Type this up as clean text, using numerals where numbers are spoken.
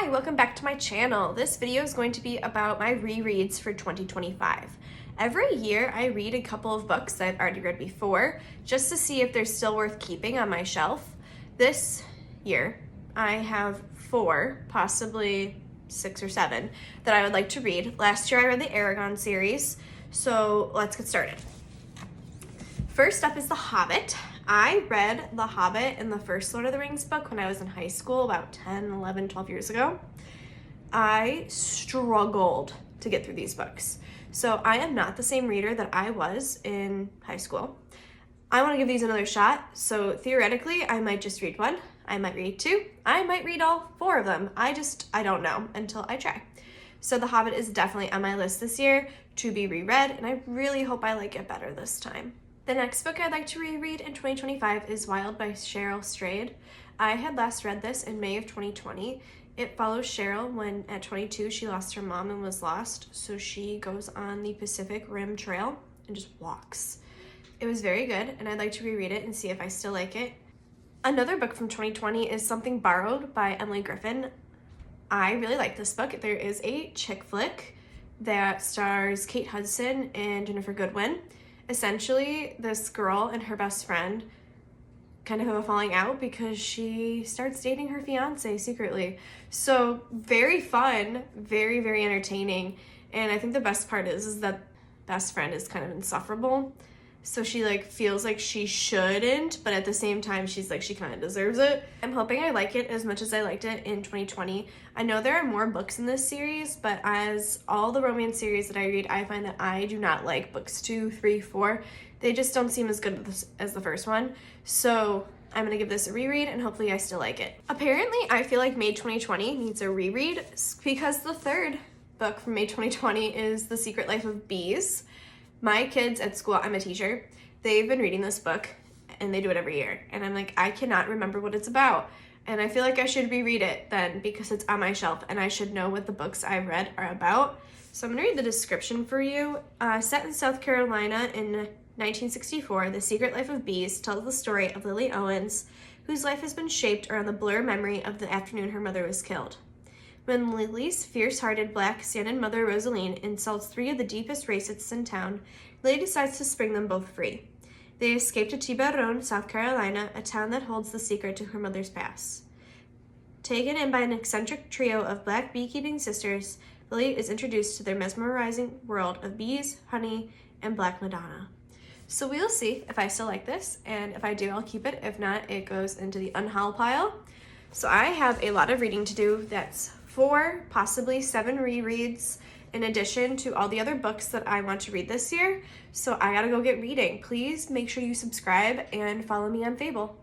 Hi, welcome back to my channel. This video is going to be about my rereads for 2025. Every year I read a couple of books that I've already read before just to see if they're still worth keeping on my shelf. This year I have 4, possibly 6 or 7, that I would like to read. Last year I read the Aragon series, so let's get started. First up is The Hobbit. I read The Hobbit and the first Lord of the Rings book when I was in high school about 10, 11, 12 years ago. I struggled to get through these books. So I am not the same reader that I was in high school. I want to give these another shot. So theoretically, I might just read 1. I might read 2. I might read all 4 of them. I don't know until I try. So The Hobbit is definitely on my list this year to be reread, and I really hope I like it better this time. The next book I'd like to reread in 2025 is Wild by Cheryl Strayed. I had last read this in May of 2020. It follows Cheryl when at 22 she lost her mom and was lost, so she goes on the Pacific Rim Trail and just walks. It was very good, and I'd like to reread it and see if I still like it. Another book from 2020 is Something Borrowed by Emily Griffin. I really like this book. There is a chick flick that stars Kate Hudson and Jennifer Goodwin. Essentially, this girl and her best friend kind of have a falling out because she starts dating her fiance secretly. So very fun, very, very entertaining. And I think the best part is that best friend is kind of insufferable. So she feels like she shouldn't, but at the same time, she's she kind of deserves it. I'm hoping I like it as much as I liked it in 2020. I know there are more books in this series, but as all the romance series that I read, I find that I do not like books 2, 3, 4. They just don't seem as good as the first one. So I'm gonna give this a reread and hopefully I still like it. Apparently, I feel like May 2020 needs a reread because the third book from May 2020 is The Secret Life of Bees. My kids at school, I'm a teacher, they've been reading this book and they do it every year. And I'm like, I cannot remember what it's about. And I feel like I should reread it then because it's on my shelf and I should know what the books I've read are about. So I'm gonna read the description for you. Set in South Carolina in 1964, The Secret Life of Bees tells the story of Lily Owens, whose life has been shaped around the blur memory of the afternoon her mother was killed. When Lily's fierce-hearted black Sandin mother Rosaline insults 3 of the deepest racists in town, Lily decides to spring them both free. They escape to Tiburon, South Carolina, a town that holds the secret to her mother's past. Taken in by an eccentric trio of black beekeeping sisters, Lily is introduced to their mesmerizing world of bees, honey, and Black Madonna. So we'll see if I still like this, and if I do, I'll keep it. If not, it goes into the unhaul pile. So I have a lot of reading to do. That's 4, possibly 7 rereads in addition to all the other books that I want to read this year. So I gotta go get reading. Please make sure you subscribe and follow me on Fable.